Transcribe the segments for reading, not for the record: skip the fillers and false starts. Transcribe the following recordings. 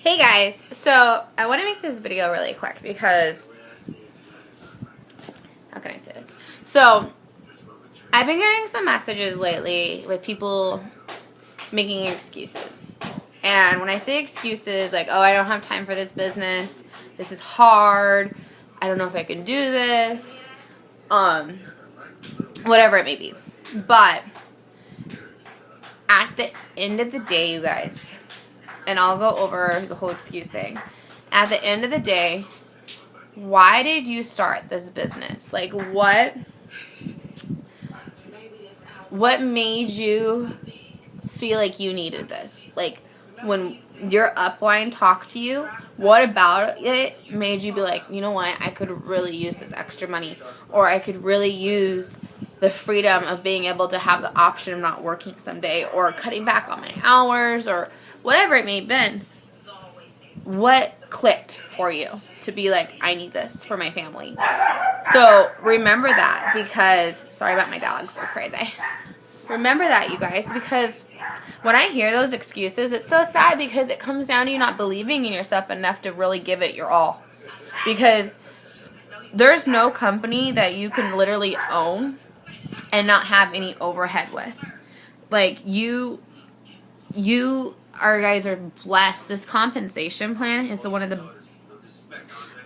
Hey guys, so I want to make this video really quick because, how can I say this? So, I've been getting some messages lately with people making excuses. And when I say excuses, like, oh, I don't have time for this business, this is hard, I don't know if I can do this, whatever it may be. But, at the end of the day, you guys, and I'll go over the whole excuse thing. At the end of the day, why did you start this business? Like, what made you feel like you needed this? Like, when your upline talked to you, what about it made you be like, you know what, I could really use this extra money, or I could really use the freedom of being able to have the option of not working someday, or cutting back on my hours, or whatever it may have been. What clicked for you to be like, I need this for my family? So remember that, because, sorry about my dogs, they're crazy. Remember that, you guys, because when I hear those excuses, it's so sad, because it comes down to you not believing in yourself enough to really give it your all. Because there's no company that you can literally own and not have any overhead with. Like, you guys are blessed. This compensation plan is one of the,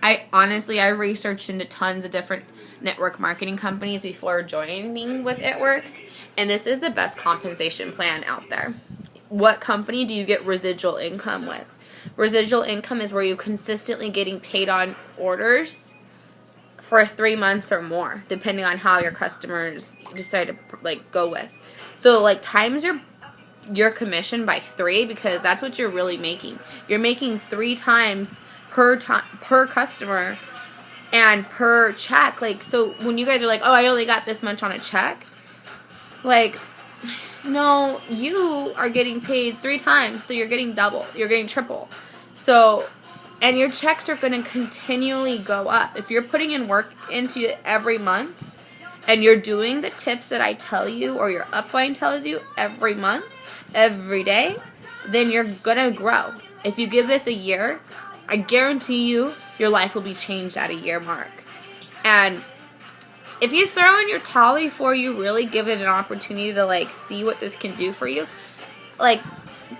I researched into tons of different network marketing companies before joining with ItWorks, and this is the best compensation plan out there. What company do you get residual income with? Residual income is where you're consistently getting paid on orders for 3 months or more, depending on how your customers decide to go with. So times your commission by 3, because that's what you're really making. You're making 3 times per customer and per check. So when you guys are like, oh, I only got this much on a check, no, you are getting paid 3 times, so you're getting double, you're getting triple. So, and your checks are going to continually go up. If you're putting in work into it every month, and you're doing the tips that I tell you, or your upline tells you every month, every day, then you're going to grow. If you give this a year, I guarantee you, your life will be changed at a year mark. And if you throw in your towel before you really give it an opportunity to see what this can do for you,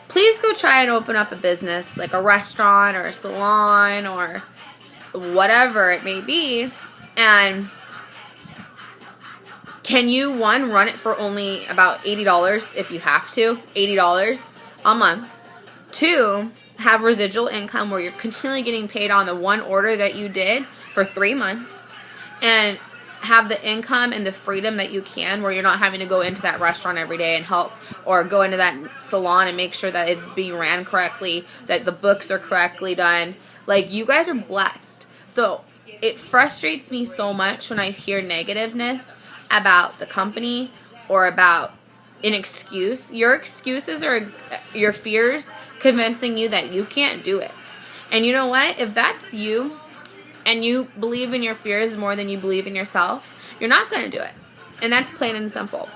please go try and open up a business, like a restaurant or a salon or whatever it may be. And can you, one, run it for only about $80 if you have to, $80 a month. 2, have residual income where you're continually getting paid on the one order that you did for 3 months, and have the income and the freedom that you can, where you're not having to go into that restaurant every day and help, or go into that salon and make sure that it's being ran correctly, that the books are correctly done. You guys are blessed. So it frustrates me so much when I hear negativeness about the company or about an excuse. Your excuses are your fears convincing you that you can't do it. And you know what? If that's you, and you believe in your fears more than you believe in yourself, you're not going to do it. And that's plain and simple.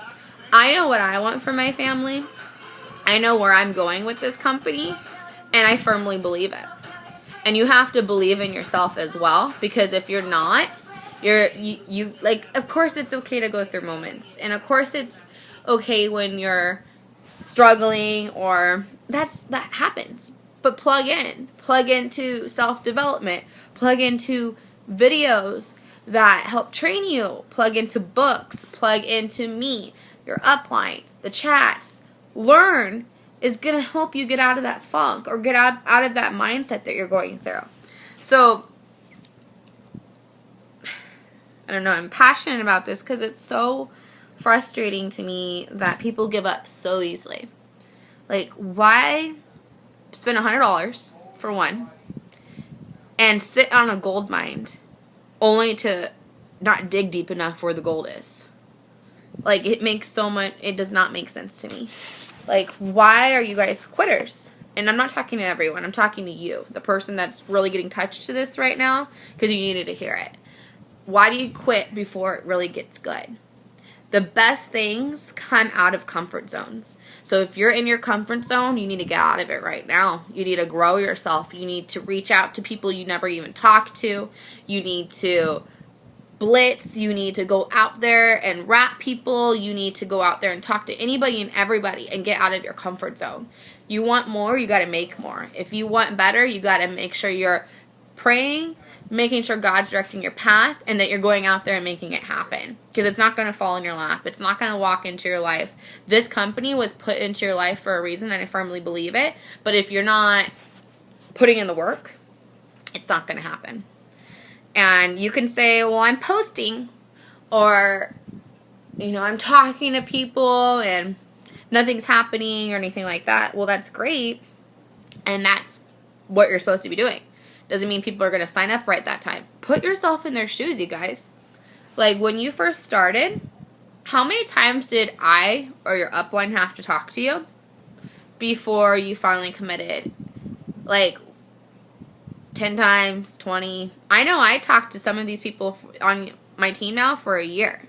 I know what I want for my family. I know where I'm going with this company, and I firmly believe it. And you have to believe in yourself as well, because if you're not, you of course it's okay to go through moments. And of course it's okay when you're struggling, or that happens. But plug into self-development, plug into videos that help train you, plug into books, plug into me, your upline, the chats. Learn is going to help you get out of that funk, or get out of that mindset that you're going through. So, I don't know, I'm passionate about this because it's so frustrating to me that people give up so easily. Why spend $100 for one and sit on a gold mine only to not dig deep enough where the gold is? It does not make sense to me. Why are you guys quitters? And I'm not talking to everyone, I'm talking to you, the person that's really getting touched to this right now, because you needed to hear it. Why do you quit before it really gets good? The best things come out of comfort zones. So if you're in your comfort zone, you need to get out of it right now. You need to grow yourself. You need to reach out to people you never even talked to. You need to blitz. You need to go out there and rap people. You need to go out there and talk to anybody and everybody and get out of your comfort zone. You want more, you got to make more. If you want better, you got to make sure you're praying, making sure God's directing your path, and that you're going out there and making it happen. Because it's not going to fall in your lap. It's not going to walk into your life. This company was put into your life for a reason, and I firmly believe it. But if you're not putting in the work, it's not going to happen. And you can say, well, I'm posting, or, I'm talking to people, and nothing's happening or anything like that. Well, that's great, and that's what you're supposed to be doing. Doesn't mean people are going to sign up right that time. Put yourself in their shoes, you guys. Like, when you first started, how many times did I or your upline have to talk to you before you finally committed? Like, 10 times, 20. I know I talked to some of these people on my team now for a year.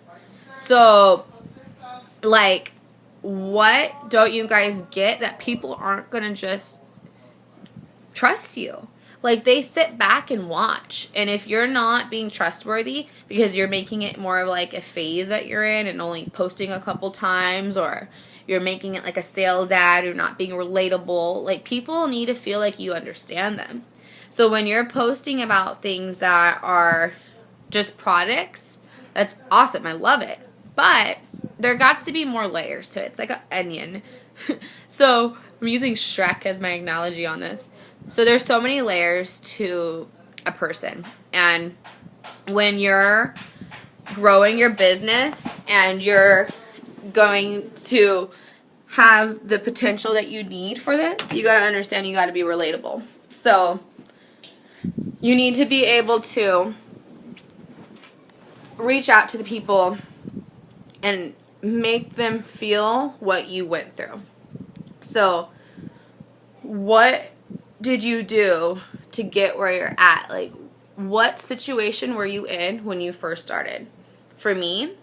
So, like, what don't you guys get that people aren't going to just trust you? Like, they sit back and watch. And if you're not being trustworthy because you're making it more of like a phase that you're in and only posting a couple times, or you're making it like a sales ad, or not being relatable, like, people need to feel like you understand them. So when you're posting about things that are just products, that's awesome. I love it. But there got to be more layers to it. It's like an onion. So I'm using Shrek as my analogy on this. So there's so many layers to a person. And when you're growing your business and you're going to have the potential that you need for this, you got to understand you got to be relatable. So you need to be able to reach out to the people and make them feel what you went through. So what did you do to get where you're at? Like, what situation were you in when you first started? For me,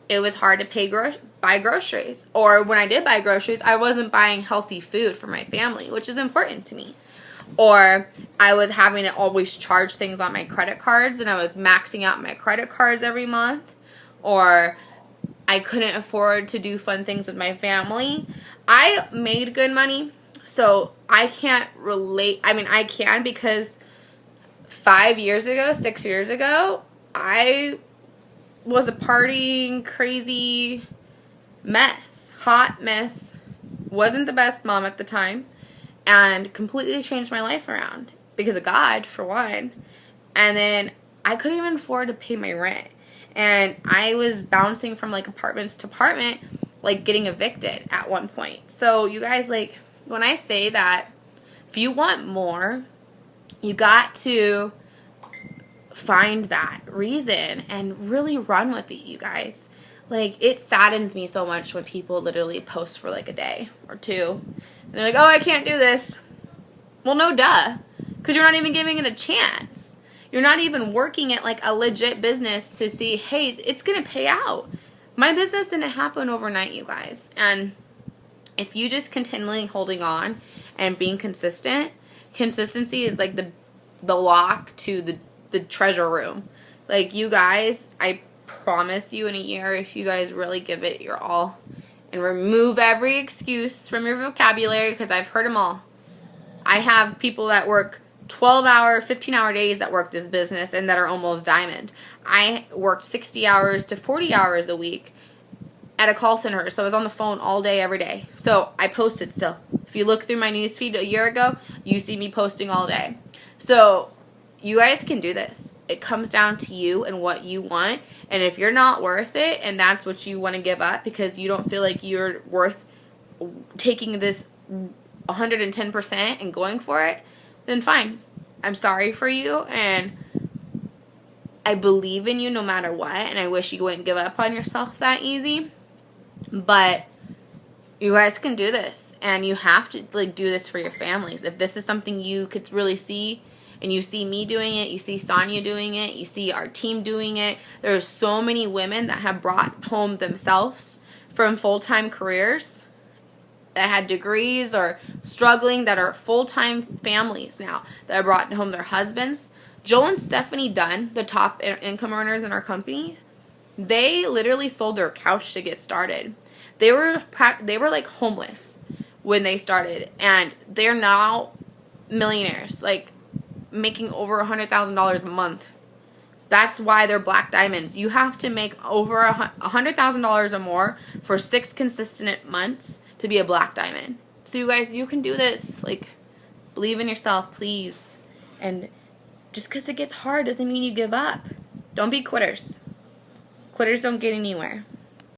it was hard to buy groceries. Or when I did buy groceries, I wasn't buying healthy food for my family, which is important to me. Or I was having to always charge things on my credit cards, and I was maxing out my credit cards every month. Or I couldn't afford to do fun things with my family. I made good money, so I can't relate. I mean, I can, because 6 years ago, I was a partying, crazy mess. Hot mess. Wasn't the best mom at the time. And completely changed my life around. Because of God, for one. And then I couldn't even afford to pay my rent. And I was bouncing from, like, apartments to apartment, like, getting evicted at one point. So, you guys, like, when I say that, if you want more, you got to find that reason and really run with it, you guys. Like, it saddens me so much when people literally post for, like, a day or two. And they're like, oh, I can't do this. Well, no duh. Because you're not even giving it a chance. You're not even working at, like, a legit business to see, hey, it's going to pay out. My business didn't happen overnight, you guys. And if you just continually holding on and being consistent, consistency is like the lock to the treasure room. Like, you guys, I promise you, in a year, if you guys really give it your all and remove every excuse from your vocabulary, because I've heard them all. I have people that work 12-hour, 15-hour days that work this business and that are almost diamond. I worked 60 hours to 40 hours a week at a call center, so I was on the phone all day, every day. So I posted still. If you look through my newsfeed a year ago, you see me posting all day. So you guys can do this. It comes down to you and what you want. And if you're not worth it and that's what you want to give up because you don't feel like you're worth taking this 110% and going for it, then fine. I'm sorry for you, and I believe in you no matter what, and I wish you wouldn't give up on yourself that easy. But you guys can do this, and you have to, like, do this for your families. If this is something you could really see And you see me doing it, you see Sonia doing it, you see our team doing it. There's so many women that have brought home themselves from full-time careers that had degrees or struggling, that are full-time families now, that have brought home their husbands. Joel and Stephanie Dunn, the top income earners in our company, they literally sold their couch to get started. They were like homeless when they started, and they're now millionaires, like making over $100,000 a month. That's why they're black diamonds. You have to make over $100,000 or more for 6 consistent months to be a black diamond. So you guys, you can do this. Like, believe in yourself, please. And just because it gets hard doesn't mean you give up. Don't be quitters. Quitters don't get anywhere.